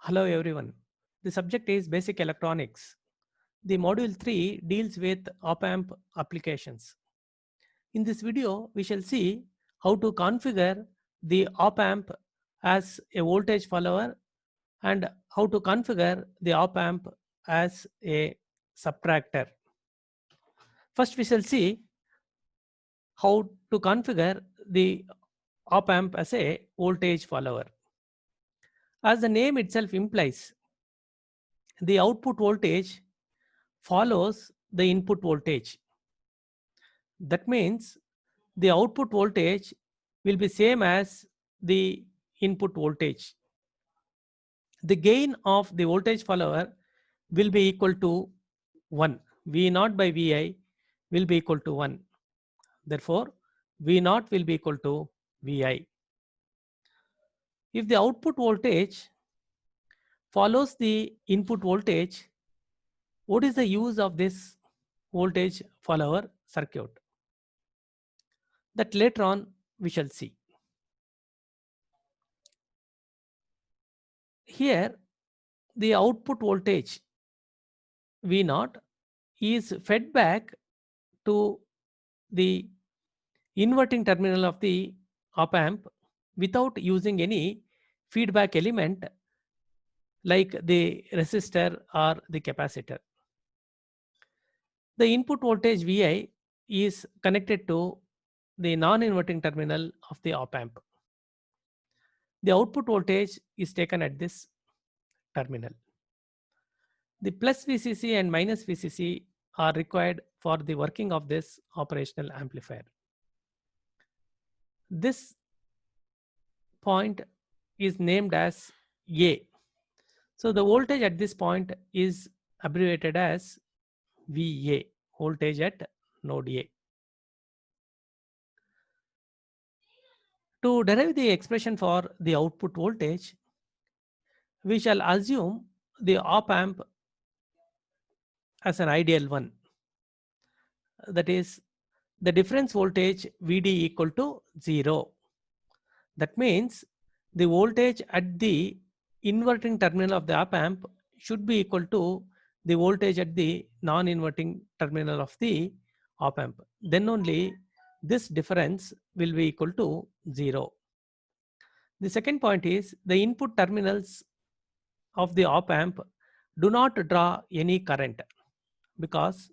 Hello everyone. The subject is basic electronics. The module 3 deals with op-amp applications. In this video, we shall see how to configure the op-amp as a voltage follower and how to configure the op-amp as a subtractor. First, we shall see how to configure the op-amp as a voltage follower. As the name itself implies, the output voltage follows the input voltage. That means the output voltage will be same as the input voltage. The gain of the voltage follower will be equal to 1. V naught by Vi will be equal to 1. Therefore, V naught will be equal to Vi. If the output voltage follows the input voltage, what is the use of this voltage follower circuit? That later on we shall see. Here, the output voltage V naught is fed back to the inverting terminal of the op amp without using any feedback element like the resistor or the capacitor. The input voltage Vi is connected to the non-inverting terminal of the op amp. The output voltage is taken at this terminal. The plus VCC and minus VCC are required for the working of this operational amplifier. This point is named as A. So the voltage at this point is abbreviated as VA, voltage at node A. To derive the expression for the output voltage, we shall assume the op amp as an ideal one. That is, the difference voltage Vd equal to 0. That means the voltage at the inverting terminal of the op amp should be equal to the voltage at the non-inverting terminal of the op amp. Then only this difference will be equal to 0. The second point is the input terminals of the op amp do not draw any current because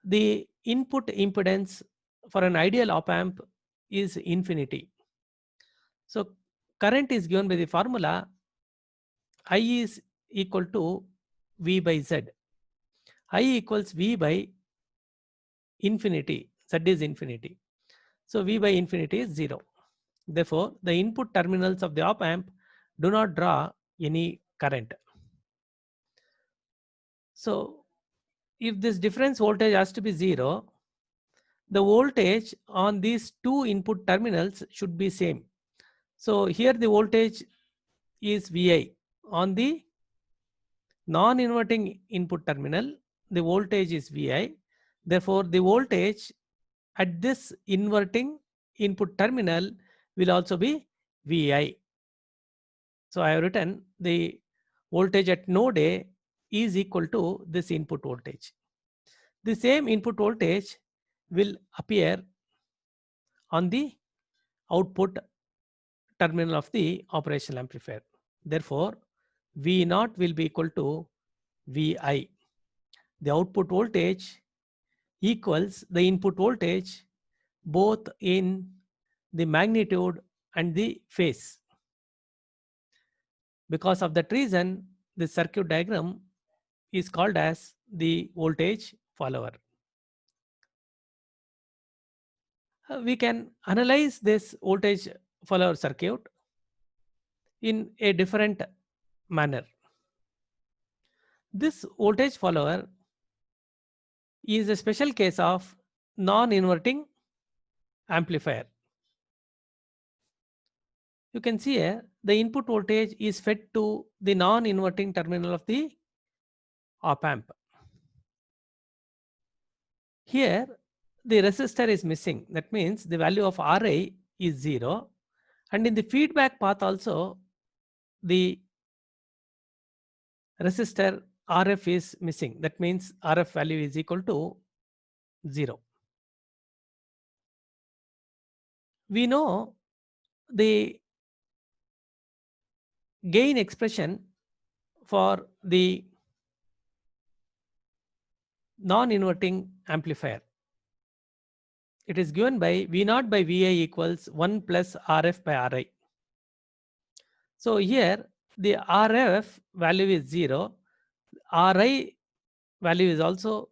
the input impedance for an ideal op amp is infinity. So current is given by the formula I is equal to V by Z. I equals V by infinity. Z is infinity. So V by infinity is 0. Therefore, the input terminals of the op amp do not draw any current. So if this difference voltage has to be 0, the voltage on these two input terminals should be same. So here the voltage is Vi. On the non-inverting input terminal, the voltage is Vi. Therefore, the voltage at this inverting input terminal will also be Vi. So I have written the voltage at node A is equal to this input voltage. The same input voltage will appear on the output terminal of the operational amplifier. Therefore, V naught will be equal to Vi. The output voltage equals the input voltage both in the magnitude and the phase. Because of that reason, the circuit diagram is called as the voltage follower. We can analyze this voltage follower circuit in a different manner. This voltage follower is a special case of non-inverting amplifier. You can see here the input voltage is fed to the non-inverting terminal of the op amp. Here the resistor is missing. That means the value of Ri is 0, and in the feedback path also the resistor RF is missing. That means RF value is equal to 0. We know the gain expression for the non-inverting amplifier. It is given by V0 by Vi equals 1 plus Rf by Ri. So here the Rf value is 0, Ri value is also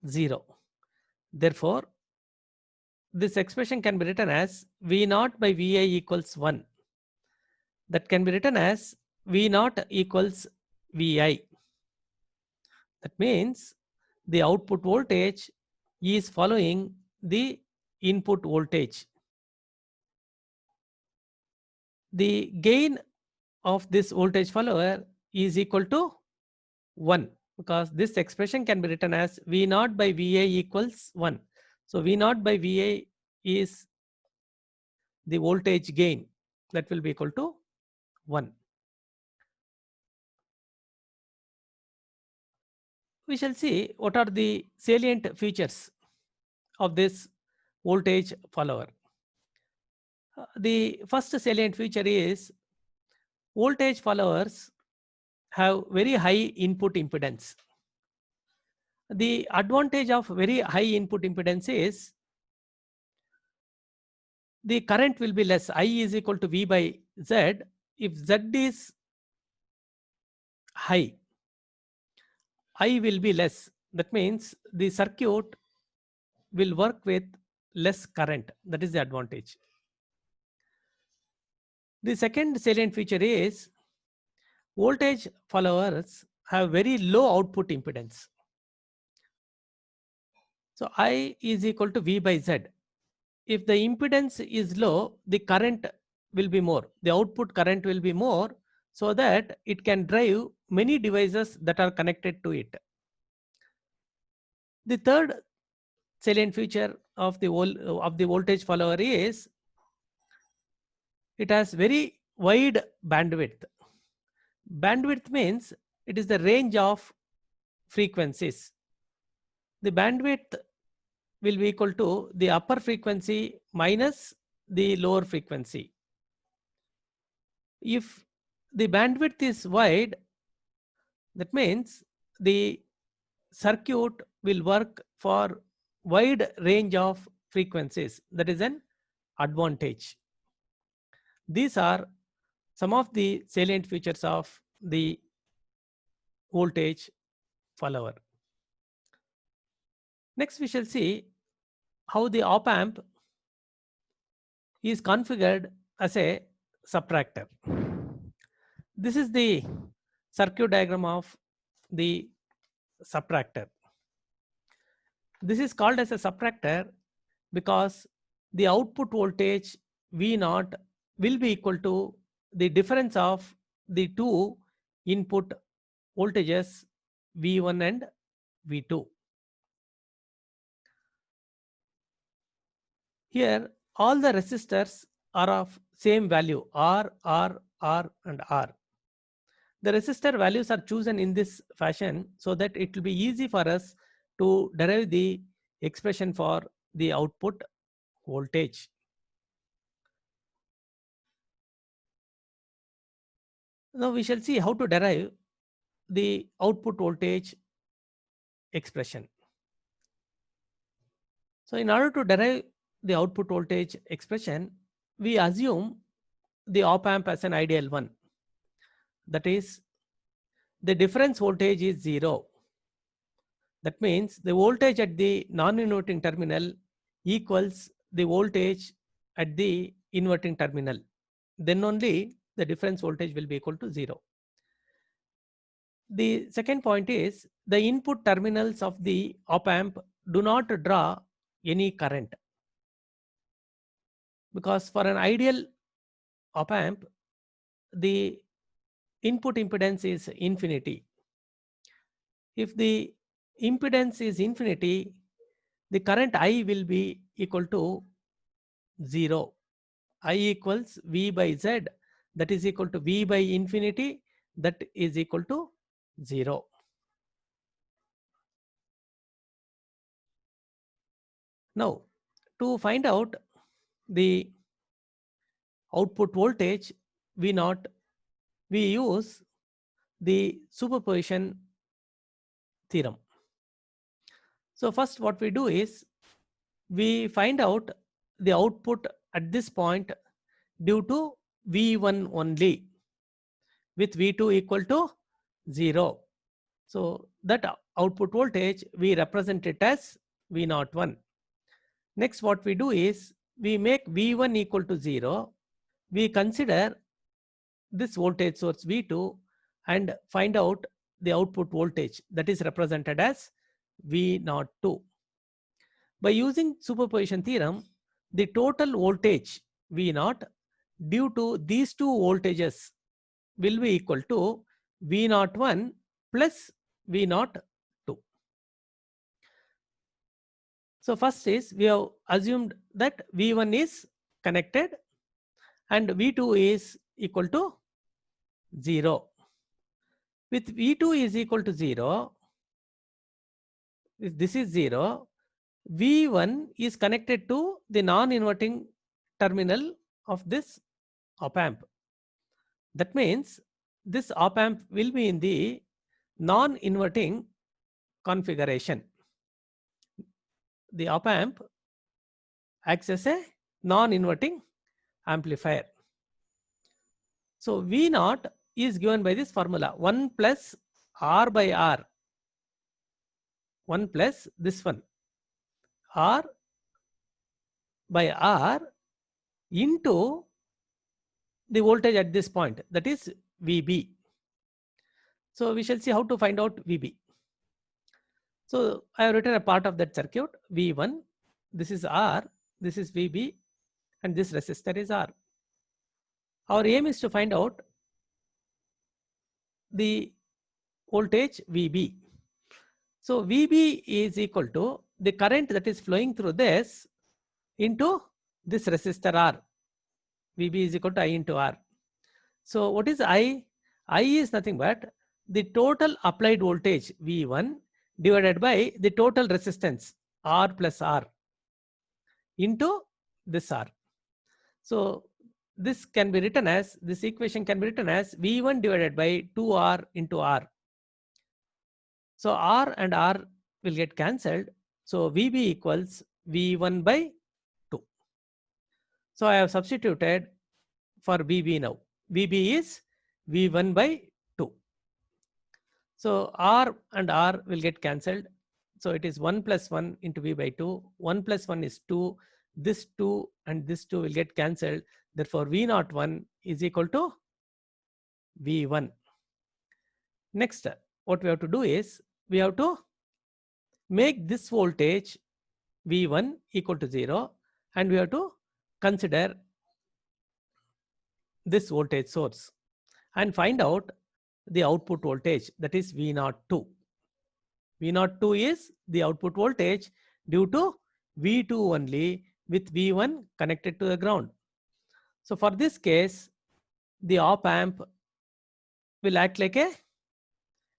0. Therefore, this expression can be written as V0 by Vi equals 1. That can be written as V0 equals Vi. That means the output voltage is following the input voltage. The gain of this voltage follower is equal to 1, because this expression can be written as V0 by Va equals 1. So V0 by Va is the voltage gain, that will be equal to 1. We shall see what are the salient features of this voltage follower. The first salient feature is voltage followers have very high input impedance. The advantage of very high input impedance is the current will be less. I is equal to V by Z. If Z is high, I will be less. That means the circuit will work with less current. That is the advantage. The second salient feature is voltage followers have very low output impedance. So I is equal to V by Z. If the impedance is low, the current will be more. The output current will be more, so that it can drive many devices that are connected to it. The third salient feature of the voltage follower is it has very wide bandwidth. Bandwidth means it is the range of frequencies. The bandwidth will be equal to the upper frequency minus the lower frequency. If the bandwidth is wide, that means the circuit will work for wide range of frequencies. That is an advantage. These are some of the salient features of the voltage follower. Next, we shall see how the op amp is configured as a subtractor. This is the circuit diagram of the subtractor. This is called as a subtractor because the output voltage V0 will be equal to the difference of the two input voltages V1 and V2. Here all the resistors are of same value R, R, R and R. The resistor values are chosen in this fashion so that it will be easy for us to derive the expression for the output voltage. Now we shall see how to derive the output voltage expression. So in order to derive the output voltage expression, we assume the op amp as an ideal one. That is, the difference voltage is 0. That means the voltage at the non-inverting terminal equals the voltage at the inverting terminal. Then only the difference voltage will be equal to 0. The second point is the input terminals of the op amp do not draw any current, because for an ideal op amp the input impedance is infinity. If the impedance is infinity, the current I will be equal to 0. I equals V by Z, that is equal to V by infinity, that is equal to 0. Now, to find out the output voltage V0, we use the superposition theorem. So first what we do is we find out the output at this point due to V1 only with V2 equal to 0. So that output voltage we represent it as V01. Next what we do is we make V1 equal to 0. We consider this voltage source V2 and find out the output voltage that is represented as V02. By using superposition theorem, the total voltage V0 due to these two voltages will be equal to V01 plus V02. So first is we have assumed that V1 is connected and V2 is equal to 0. With V2 is equal to 0, if this is 0, V1 is connected to the non-inverting terminal of this op amp. That means this op amp will be in the non-inverting configuration. The op amp acts as a non-inverting amplifier. So V0 is given by this formula 1 plus R by R, 1 plus this one R by R into the voltage at this point, that is VB. So we shall see how to find out VB. So I have written a part of that circuit, V1, this is R, this is VB, and this resistor is R. Our aim is to find out the voltage VB. So VB is equal to the current that is flowing through this into this resistor R. VB is equal to I into R. So what is I? I is nothing but the total applied voltage V1 divided by the total resistance R plus R into this R. So this can be written as, this equation can be written as V1 divided by 2R into R. So R and R will get cancelled. So VB equals V1 by 2. So I have substituted for VB now. VB is V1 by 2. So R and R will get cancelled. So it is 1 plus 1 into V by 2. 1 plus 1 is 2. This 2 and this 2 will get cancelled. Therefore, V01 is equal to V1. Next, what we have to do is we have to make this voltage V1 equal to 0 and we have to consider this voltage source and find out the output voltage, that is V02. V02 is the output voltage due to V2 only with V1 connected to the ground. So for this case, the op amp will act like a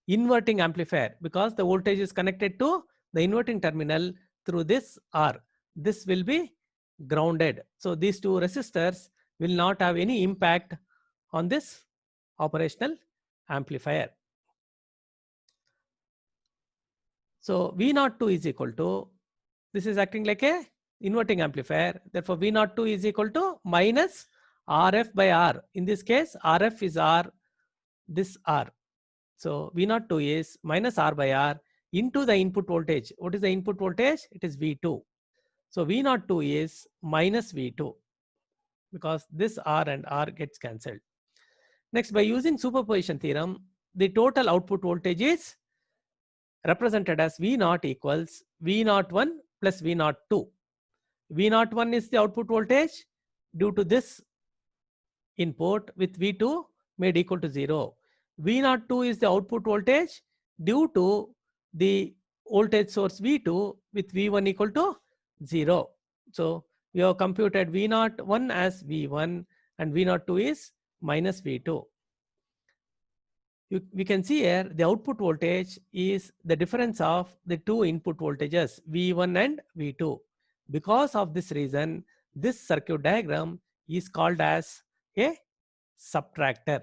inverting amplifier because the voltage is connected to the inverting terminal through this R. This will be grounded. So these two resistors will not have any impact on this operational amplifier. So V02 is equal to, this is acting like a inverting amplifier. Therefore, V02 is equal to minus RF by R. In this case, RF is R, this R. So V02 is minus R by R into the input voltage. What is the input voltage? It is V2. So V02 is minus V2 because this R and R gets cancelled. Next, by using superposition theorem, the total output voltage is represented as V0 equals V01 plus V02. V01 is the output voltage due to this input with V2 made equal to 0. V02 is the output voltage due to the voltage source V2 with V1 equal to 0. So we have computed V01 as V1 and V02 is minus V2. we can see here the output voltage is the difference of the two input voltages V1 and V2. Because of this reason, this circuit diagram is called as a subtractor.